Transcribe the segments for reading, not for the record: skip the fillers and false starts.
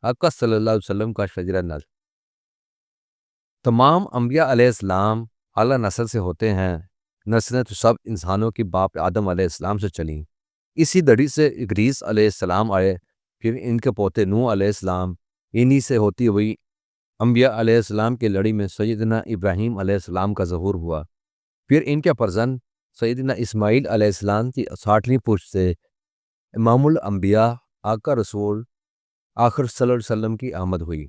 آقا صلی اللہ علیہ وسلم کا شجرہ نسل۔ تمام انبیاء علیہ السلام اعلیٰ نسل سے ہوتے ہیں۔ نسلیں تو سب انسانوں کی باپ آدم علیہ السلام سے چلیں۔ اسی دڑی سے ادریس علیہ السلام آئے، پھر ان کے پوتے نوح علیہ السلام، انہی سے ہوتی ہوئی انبیاء علیہ السلام کی لڑی میں سیدنا ابراہیم علیہ السلام کا ظہور ہوا۔ پھر ان کے فرزند سیدنا اسماعیل علیہ السلام کی 60ویں پشت سے امام الانبیاء آقا رسول آخر صلی اللہ علیہ وسلم کی آمد ہوئی۔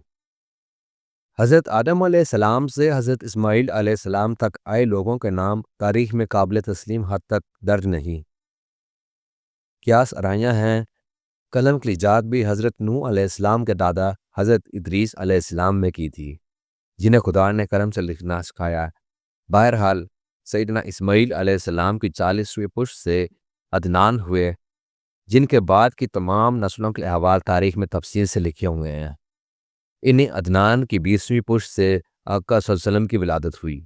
حضرت آدم علیہ السلام سے حضرت اسماعیل علیہ السلام تک آئے لوگوں کے نام تاریخ میں قابل تسلیم حد تک درج نہیں۔ قیاس آرائیاں ہیں۔ قلم کی ایجاد بھی حضرت نوح علیہ السلام کے دادا حضرت ادریس علیہ السلام نے کی تھی، جنہیں خدا نے قلم سے لکھنا سکھایا۔ بہرحال سیدنا اسماعیل علیہ السلام کی 40ویں پشت سے عدنان ہوئے، جن کے بعد کی تمام نسلوں کے احوال تاریخ میں تفصیل سے لکھے ہوئے ہیں۔ انہیں عدنان کی 20ویں پشت سے آقا صلی اللہ علیہ وسلم کی ولادت ہوئی۔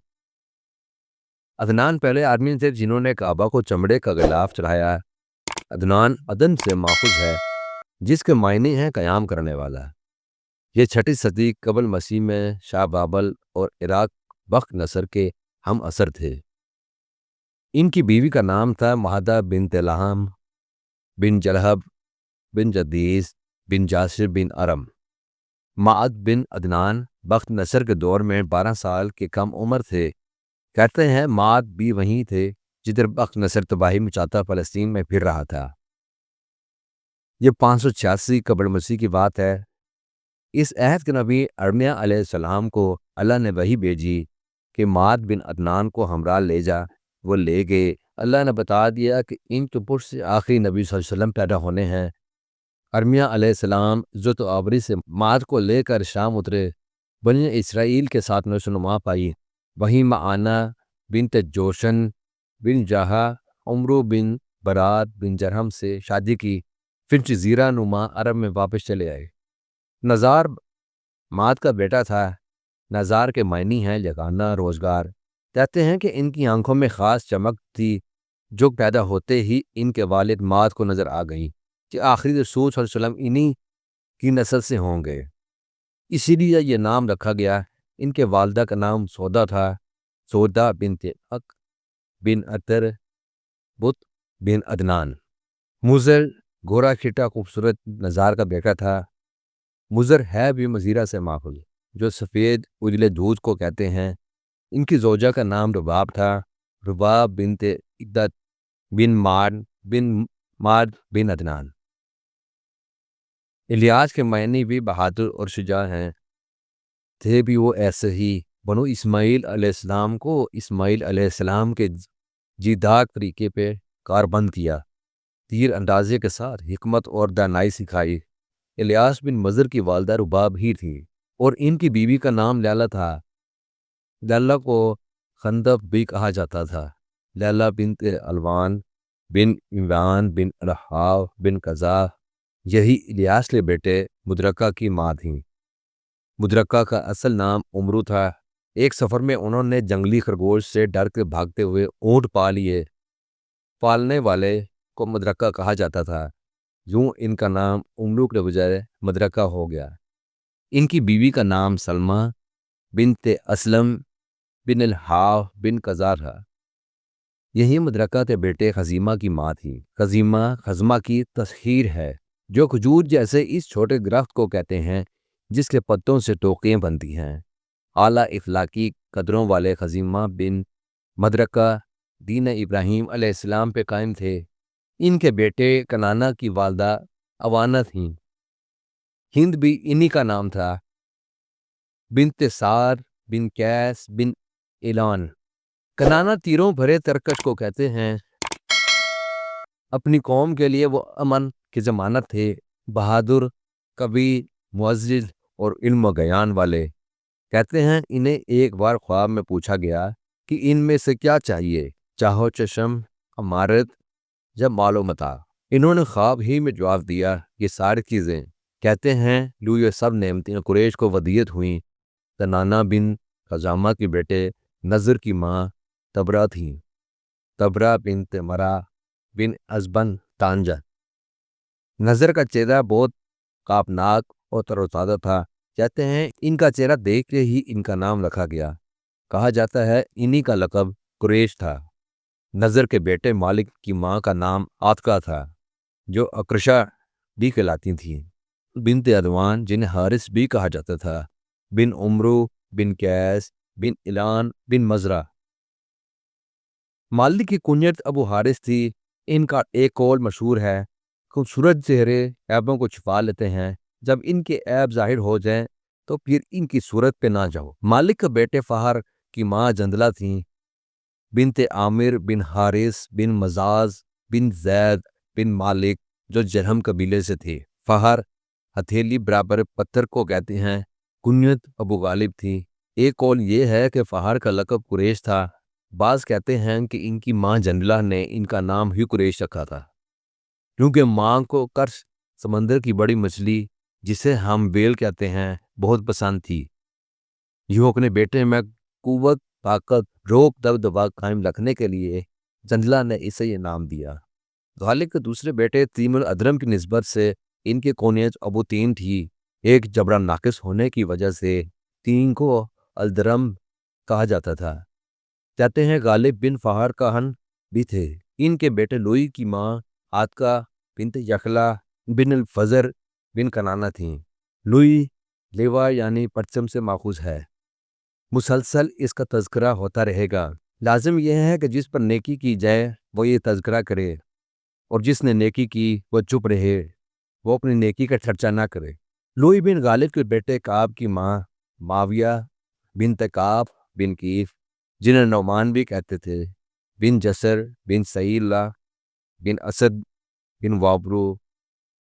عدنان پہلے آدمی تھے جنہوں نے کعبہ کو چمڑے کا غلاف چڑھایا۔ عدنان عدن سے ماخوذ ہے، جس کے معنی ہیں قیام کرنے والا۔ یہ 6 صدی قبل مسیح میں شاہ بابل اور عراق بخت نصر کے ہم عصر تھے۔ ان کی بیوی کا نام تھا مہدہ بنت لہم بن جلہب بن جدیس بن جاسر بن ارم۔ معد بن عدنان بخت نصر کے دور میں 12 سال کے کم عمر تھے۔ کہتے ہیں معد بھی وہیں تھے جدھر بخت نصر تباہی مچاتا فلسطین میں پھر رہا تھا۔ یہ 586 قبل مسیح کی بات ہے۔ اس عہد کے نبی ارمیہ علیہ السلام کو اللہ نے وحی بھیجی کہ معد بن عدنان کو ہمراہ لے جا۔ وہ لے گئے۔ اللہ نے بتا دیا کہ ان کے پشت سے آخری نبی صلی اللہ علیہ وسلم پیدا ہونے ہیں۔ ارمیہ علیہ السلام عزت و آبری سے معد کو لے کر شام اترے۔ بنی اسرائیل کے ساتھ نشوونما پائی۔ وہیں معانہ بنت جوشن بن جاہا عمرو بن برات بن جرہم سے شادی کی، پھر جزیرہ نما عرب میں واپس چلے آئے۔ نزار معد کا بیٹا تھا۔ نزار کے معنی ہیں جگانا، روزگار۔ کہتے ہیں کہ ان کی آنکھوں میں خاص چمک تھی جو پیدا ہوتے ہی ان کے والد معد کو نظر آ گئی کہ آخری رسول صلی اللہ علیہ وسلم انہی کی نسل سے ہوں گے، اسی لیے یہ نام رکھا گیا۔ ان کے والدہ کا نام سودا تھا، سودا بنت اق بن عطر بت بن عدنان۔ مزر گورا کھٹا خوبصورت نزار کا بیٹا تھا۔ مزر ہے بھی مزیرہ سے ماخوذ، جو سفید اجلے دودھ کو کہتے ہیں۔ ان کی زوجہ کا نام رباب تھا، رباب بنت عدت بن ماد بن عدنان۔ الیاس کے معنی بھی بہادر اور شجاع ہیں۔ تھے بھی وہ ایسے ہی۔ بنو اسماعیل علیہ السلام کو اسماعیل علیہ السلام کے جیداک طریقے پہ کاربند کیا، تیر اندازے کے ساتھ حکمت اور دانائی سکھائی۔ الیاس بن مزر کی والدہ رباب ہی تھی اور ان کی بیوی کا نام لیلا تھا۔ لیلا کو خندق بھی کہا جاتا تھا۔ لیلا بنت الوان بن عمران بن الحاو بن قزا، یہی الیاس کے بیٹے مدرکہ کی ماں تھیں۔ مدرکہ کا اصل نام عمرو تھا۔ ایک سفر میں انہوں نے جنگلی خرگوش سے ڈر کے بھاگتے ہوئے اونٹ پا لیے۔ پالنے والے کو مدرکہ کہا جاتا تھا، یوں ان کا نام عمرو کے بجائے مدرکہ ہو گیا۔ ان کی بیوی کا نام سلمہ بنت اسلم بن الحاو بن قزا تھا۔ یہی مدرکہ کے بیٹے خزیمہ کی ماں تھی۔ خزمہ کی تسخیر ہے، جو کھجور جیسے اس چھوٹے درخت کو کہتے ہیں جس کے پتوں سے ٹوکریاں بنتی ہیں۔ اعلیٰ اخلاقی قدروں والے خزیمہ بن مدرکہ دین ابراہیم علیہ السلام پہ قائم تھے۔ ان کے بیٹے کنانہ کی والدہ اوانہ تھیں۔ ہند بھی انہی کا نام تھا۔ بنت سار بن کیس بن اعلان۔ کنانہ تیروں بھرے ترکش کو کہتے ہیں۔ اپنی قوم کے لیے وہ امن کی ضمانت تھے، بہادر، قوی، معزز اور علم و گیان والے۔ کہتے ہیں انہیں ایک بار خواب میں پوچھا گیا کہ ان میں سے کیا چاہیے، چاہو چشم، امارت یا مال و متاع۔ انہوں نے خواب ہی میں جواب دیا، یہ ساری چیزیں۔ کہتے ہیں یہ سب نعمتیں قریش کو ودیعت ہوئیں۔ کنانہ بن خزامہ کے بیٹے نذر کی ماں تبرہ تھیں۔ تبرہ بنت مرا بن ازبن تانجہ۔ نذر کا چہرہ بہت خوابناک اور تروتازہ تھا۔ کہتے ہیں ان کا چہرہ دیکھ کے ہی ان کا نام رکھا گیا۔ کہا جاتا ہے انہی کا لقب قریش تھا۔ نضر کے بیٹے مالک کی ماں کا نام عاتقہ تھا، جو اکرشا بھی کہلاتی تھیں۔ بنت عدوان جنہیں حارث بھی کہا جاتا تھا، بن عمرو، بن قیس، بن اعلان، بن مزرہ۔ مالک کی کنیت ابو حارث تھی۔ ان کا ایک قول مشہور ہے، خوبصورت چہرے عیبوں کو چھپا لیتے ہیں، جب ان کے عیب ظاہر ہو جائیں تو پھر ان کی صورت پہ نہ جاؤ۔ مالک کے بیٹے فہر کی ماں جندلہ تھیں، بنت عامر بن حارث بن مزاز بن زید بن مالک، جو جرہم قبیلے سے تھے۔ فہر ہتھیلی برابر پتھر کو کہتے ہیں۔ کنیت ابو غالب تھی۔ ایک قول یہ ہے کہ فہر کا لقب قریش تھا۔ بعض کہتے ہیں کہ ان کی ماں جندلہ نے ان کا نام ہی قریش رکھا تھا، کیونکہ ماں کو کرش سمندر کی بڑی مچھلی جسے ہم بیل کہتے ہیں بہت پسند تھی۔ یوں اپنے بیٹے میں قوت، طاقت، روک دبدبا قائم رکھنے کے لیے جندلہ نے اسے یہ نام دیا۔ غالب کے دوسرے بیٹے تیم الادرم کی نسبت سے ان کی کنیت ابو تین تھی۔ ایک جبرا ناقص ہونے کی وجہ سے تین کو الدرم کہا جاتا تھا۔ کہتے ہیں غالب بن فہر کہن بھی تھے۔ ان کے بیٹے لوئی کی ماں عاتقہ بنت یخلا بن الفزر بن کنانہ تھیں۔ لوئی لیوا یعنی پرچم سے ماخوذ ہے۔ مسلسل اس کا تذکرہ ہوتا رہے گا۔ لازم یہ ہے کہ جس پر نیکی کی جائے وہ یہ تذکرہ کرے، اور جس نے نیکی کی وہ چپ رہے، وہ اپنی نیکی کا چرچا نہ کرے۔ لوئی بن غالب کے بیٹے کعب کی ماں معاویہ بنت کعب بن کیف، جنہیں نعمان بھی کہتے تھے، بن جسر بن سعیلہ بن اسد بن وابرو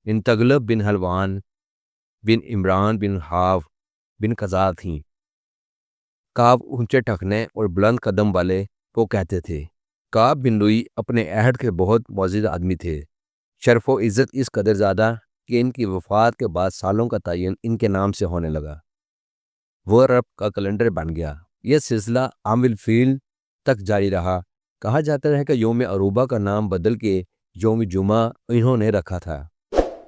بن تغلب بن حلوان بن عمران بن حاف بن قضاء تھیں۔ کعب اونچے ٹخنے اور بلند قدم والے کو کہتے تھے۔ کعب بن لوئی اپنے عہد کے بہت معزز آدمی تھے۔ شرف و عزت اس قدر زیادہ کہ ان کی وفات کے بعد سالوں کا تعین ان کے نام سے ہونے لگا۔ وہ عرب کا کیلنڈر بن گیا۔ یہ سلسلہ عام الفیل تک جاری رہا۔ کہا جاتا ہے کہ یوم عروبہ کا نام بدل کے یوم جمعہ انہوں نے رکھا تھا۔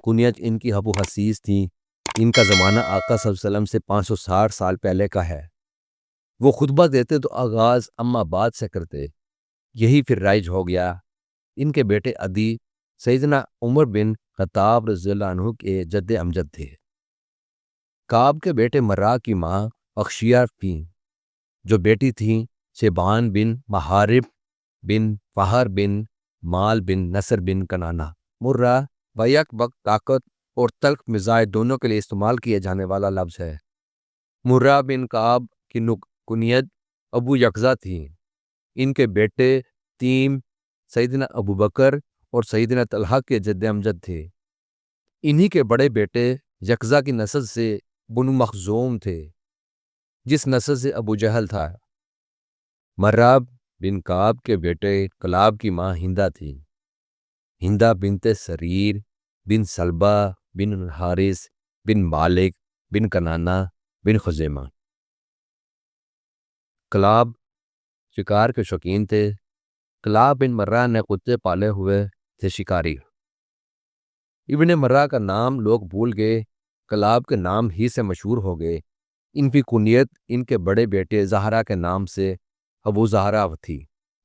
کنیت ان کی ابو حسیس تھی۔ ان کا زمانہ آقا صلی اللہ علیہ وسلم سے 560 سال پہلے کا ہے۔ وہ خطبہ دیتے تو آغاز اما بعد سے کرتے، یہی پھر رائج ہو گیا۔ ان کے بیٹے عدی سیدنا عمر بن خطاب رضی اللہ عنہ کے جد امجد تھے۔ کعب کے بیٹے مرہ کی ماں اخشیہ تھیں، جو بیٹی تھیں شیبان بن محارب بن فہر بن مال بن نصر بن کنانہ۔ مرہ بیک وقت طاقت اور تلخ مزاج دونوں کے لیے استعمال کیے جانے والا لفظ ہے۔ مرہ بن کعب کی کنیت ابو یقظہ تھیں۔ ان کے بیٹے تیم سیدنا ابو بکر اور سیدنا طلحہ کے جد امجد تھے۔ انہی کے بڑے بیٹے یقظہ کی نسل سے بنو مخزوم تھے، جس نسل سے ابو جہل تھا۔ مرہ بن کعب کے بیٹے کلاب کی ماں ہندہ تھی۔ ہندہ بنت سریر بن سلبہ بن الحارث بن مالک بن کنانہ بن خزیمہ۔ کلاب شکار کے شوقین تھے۔ کلاب بن مرہ نے کتے پالے ہوئے تھے شکاری۔ ابن مرہ کا نام لوگ بھول گئے، کلاب کے نام ہی سے مشہور ہو گئے۔ ان کی کنیت ان کے بڑے بیٹے زہرہ کے نام سے ابو زہرہ تھی۔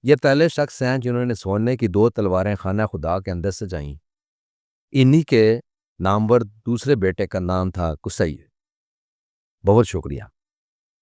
یہ پہلے شخص ہیں جنہوں نے سونے کی 2 تلواریں خانہ خدا کے اندر سجائیں۔ انہی کے نامور دوسرے بیٹے کا نام تھا قصی۔ بہت شکریہ۔